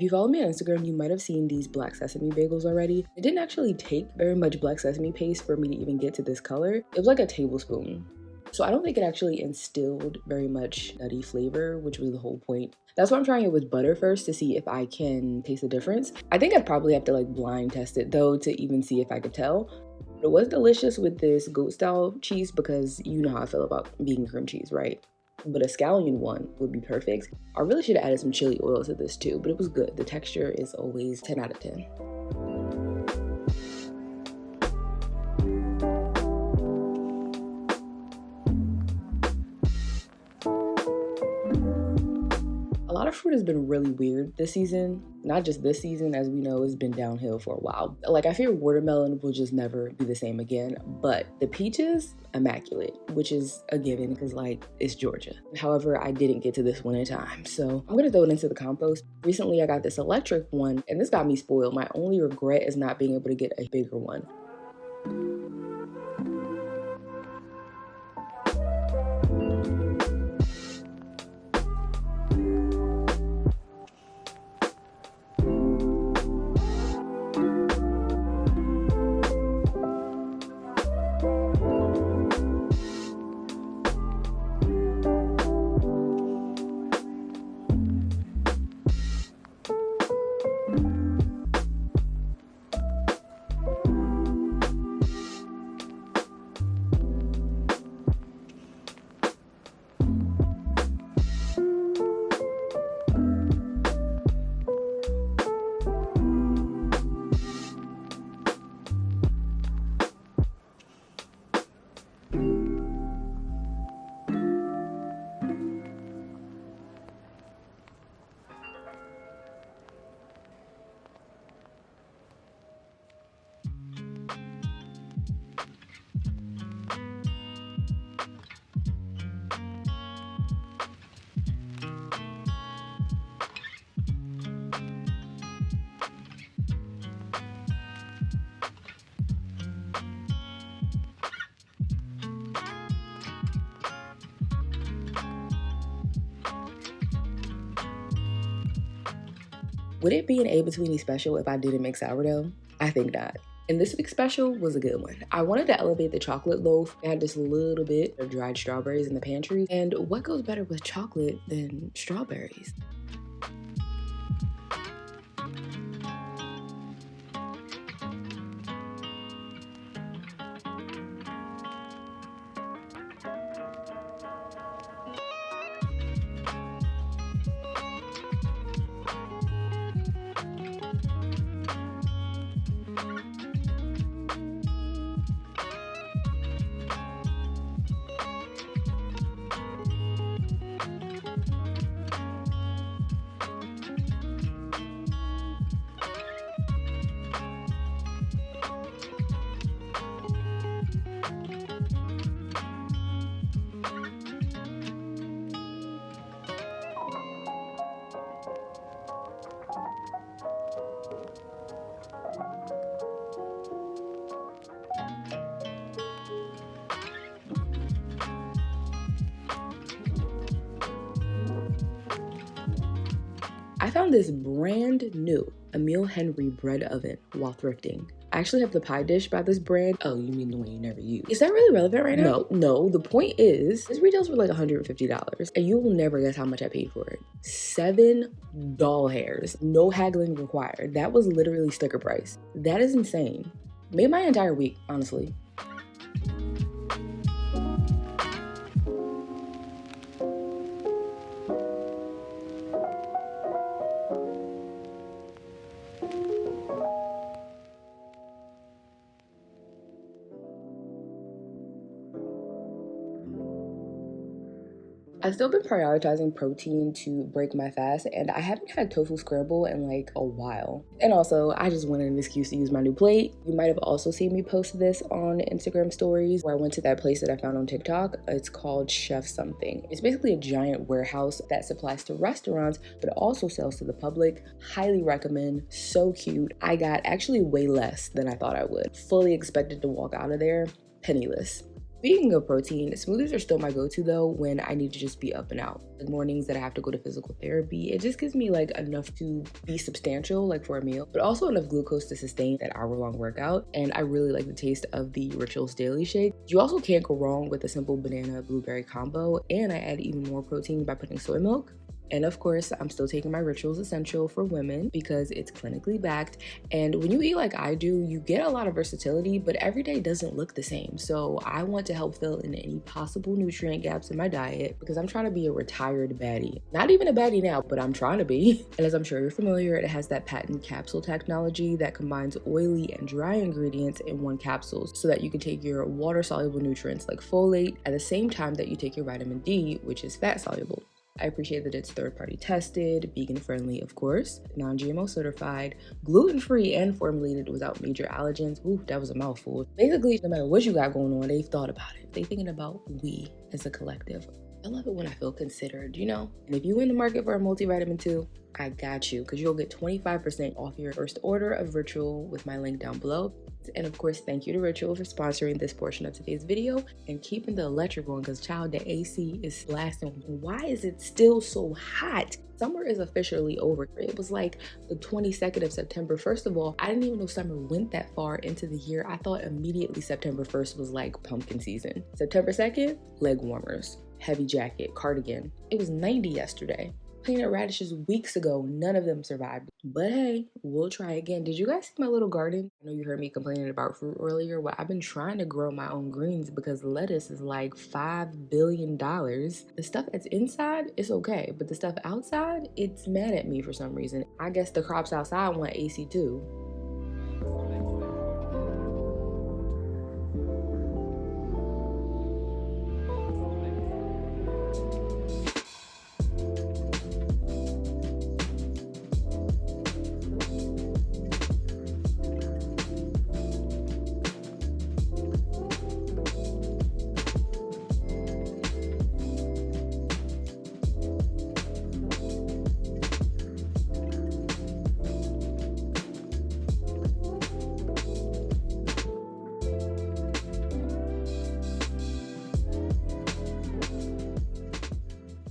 you follow me on Instagram, you might have seen these black sesame bagels already. It didn't actually take very much black sesame paste for me to even get to this color. It was like a tablespoon. So I don't think it actually instilled very much nutty flavor, which was the whole point. That's why I'm trying it with butter first to see if I can taste the difference. I think I'd probably have to like blind test it though to even see if I could tell. It was delicious with this goat style cheese because you know how I feel about vegan cream cheese, right? But a scallion one would be perfect. I really should have added some chili oil to this too, but it was good. The texture is always 10 out of 10. A lot of fruit has been really weird this season. Not just this season, as we know, it's been downhill for a while. Like, I fear watermelon will just never be the same again, but the peaches, immaculate, which is a given because, like, it's Georgia. However, I didn't get to this one in time, so I'm gonna throw it into the compost. Recently, I got this electric one, and this got me spoiled. My only regret is not being able to get a bigger one. Would it be an abetweene special if I didn't make sourdough? I think not. And this week's special was a good one. I wanted to elevate the chocolate loaf. I had just a little bit of dried strawberries in the pantry. And what goes better with chocolate than strawberries? I found this brand new Emile Henry bread oven while thrifting. I actually have the pie dish by this brand. Oh, you mean the one you never use? Is that really relevant right now? No. The point is, this retails for like $150, and you will never guess how much I paid for it. 7 doll hairs. No haggling required. That was literally sticker price. That is insane. Made my entire week, honestly. I've still been prioritizing protein to break my fast, and I haven't had tofu scramble in like a while. And also, I just wanted an excuse to use my new plate. You might have also seen me post this on Instagram stories where I went to that place that I found on TikTok. It's called Chef Something. It's basically a giant warehouse that supplies to restaurants, but also sells to the public. Highly recommend. So cute. I got actually way less than I thought I would. Fully expected to walk out of there penniless. Speaking of protein, smoothies are still my go-to though when I need to just be up and out. The mornings that I have to go to physical therapy, it just gives me like enough to be substantial like for a meal, but also enough glucose to sustain that hour-long workout. And I really like the taste of the Rituals Daily Shake. You also can't go wrong with a simple banana blueberry combo, and I add even more protein by putting soy milk. And of course, I'm still taking my Rituals Essential for women because it's clinically backed. And when you eat like I do, you get a lot of versatility, but every day doesn't look the same. So I want to help fill in any possible nutrient gaps in my diet because I'm trying to be a retired baddie. Not even a baddie now, but I'm trying to be. And as I'm sure you're familiar, it has that patent capsule technology that combines oily and dry ingredients in one capsule so that you can take your water-soluble nutrients like folate at the same time that you take your vitamin D, which is fat-soluble. I appreciate that it's third-party tested, vegan-friendly, of course, non-GMO certified, gluten-free, and formulated without major allergens. Ooh, that was a mouthful. Basically, no matter what you got going on, they've thought about it. They're thinking about we as a collective. I love it when I feel considered, you know? And if you're in the market for a multivitamin too, I got you, because you'll get 25% off your first order of Ritual with my link down below. And of course, thank you to Ritual for sponsoring this portion of today's video and keeping the electric on, because child, the AC is blasting. Why is it still so hot? Summer is officially over. It was like the 22nd of September. First of all, I didn't even know summer went that far into the year. I thought immediately September 1st was like pumpkin season. September 2nd, leg warmers, heavy jacket, cardigan. It was 90 yesterday. Planted radishes weeks ago, none of them survived. But hey, we'll try again. Did you guys see my little garden? I know you heard me complaining about fruit earlier. Well, I've been trying to grow my own greens because lettuce is like $5 billion. The stuff that's inside is okay, but the stuff outside, it's mad at me for some reason. I guess the crops outside want AC too.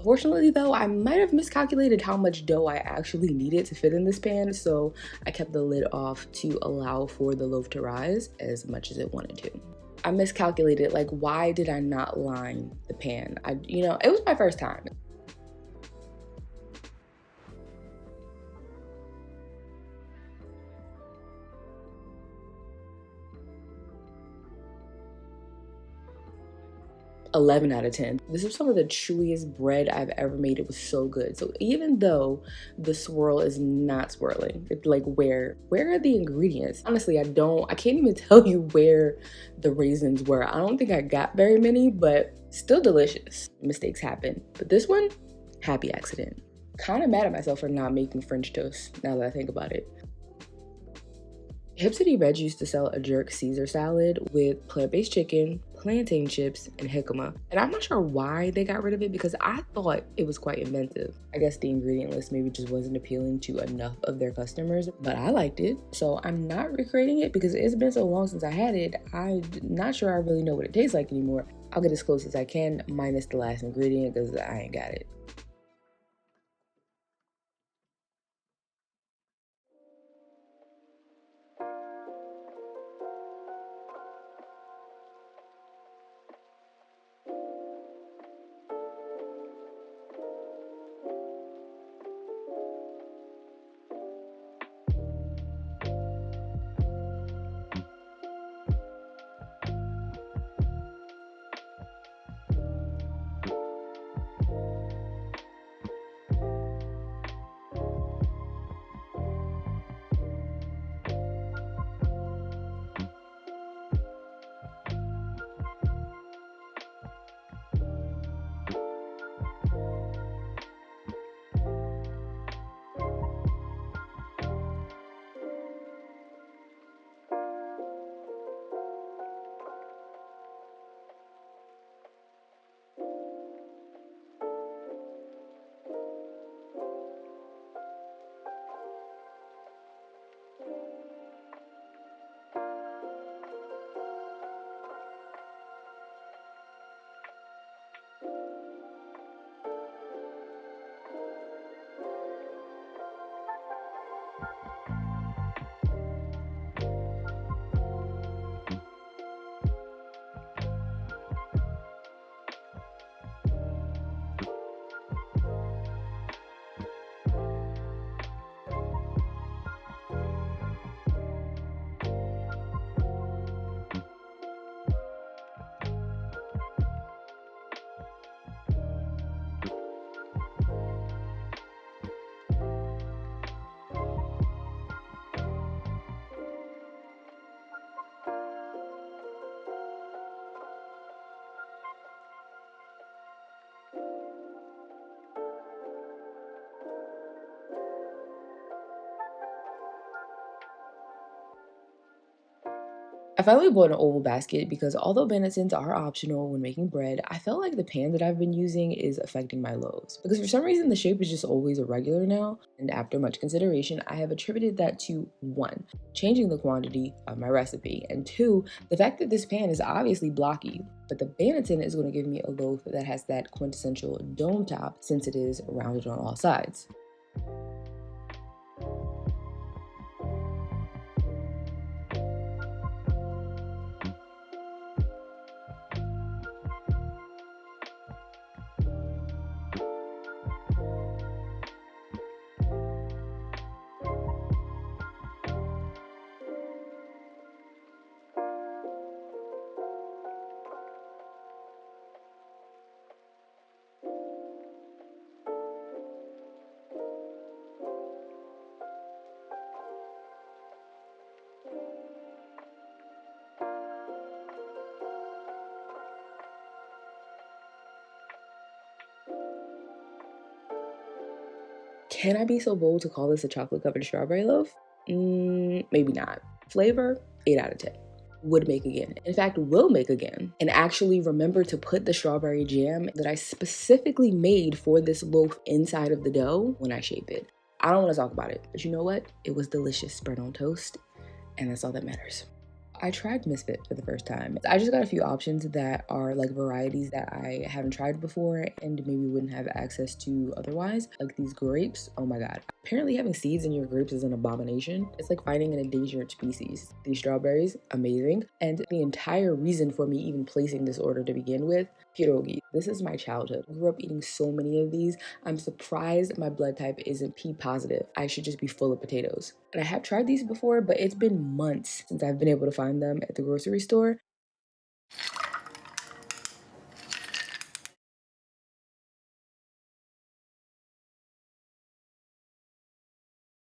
Unfortunately though, I might have miscalculated how much dough I actually needed to fit in this pan, so I kept the lid off to allow for the loaf to rise as much as it wanted to. I miscalculated, like why did I not line the pan? It was my first time. 11 out of 10. This is some of the chewiest bread I've ever made. It was so good. So even though the swirl is not swirling, it's like where are the ingredients? Honestly, I can't even tell you where the raisins were. I don't think I got very many, but still delicious. Mistakes happen. But this one, happy accident. Kind of mad at myself for not making French toast now that I think about it. Hip City Veg used to sell a jerk Caesar salad with plant-based chicken, plantain chips, and jicama. And I'm not sure why they got rid of it because I thought it was quite inventive. I guess the ingredient list maybe just wasn't appealing to enough of their customers, but I liked it. So I'm not recreating it because it's been so long since I had it. I'm not sure I really know what it tastes like anymore. I'll get as close as I can, minus the last ingredient because I ain't got it. I finally bought an oval basket because although bannetons are optional when making bread, I felt like the pan that I've been using is affecting my loaves. Because for some reason the shape is just always irregular now, and after much consideration, I have attributed that to 1, changing the quantity of my recipe, and 2, the fact that this pan is obviously blocky, but the banneton is going to give me a loaf that has that quintessential dome top since it is rounded on all sides. Can I be so bold to call this a chocolate covered strawberry loaf? Maybe not. Flavor, 8 out of 10. Would make again. In fact, will make again. And actually remember to put the strawberry jam that I specifically made for this loaf inside of the dough when I shape it. I don't want to talk about it, but you know what? It was delicious spread on toast, and that's all that matters. I tried Misfit for the first time. I just got a few options that are like varieties that I haven't tried before and maybe wouldn't have access to otherwise. Like these grapes, oh my god. Apparently having seeds in your grapes is an abomination. It's like finding an endangered species. These strawberries, amazing. And the entire reason for me even placing this order to begin with, pierogi. This is my childhood. I grew up eating so many of these. I'm surprised my blood type isn't P positive. I should just be full of potatoes. And I have tried these before, but it's been months since I've been able to find them at the grocery store.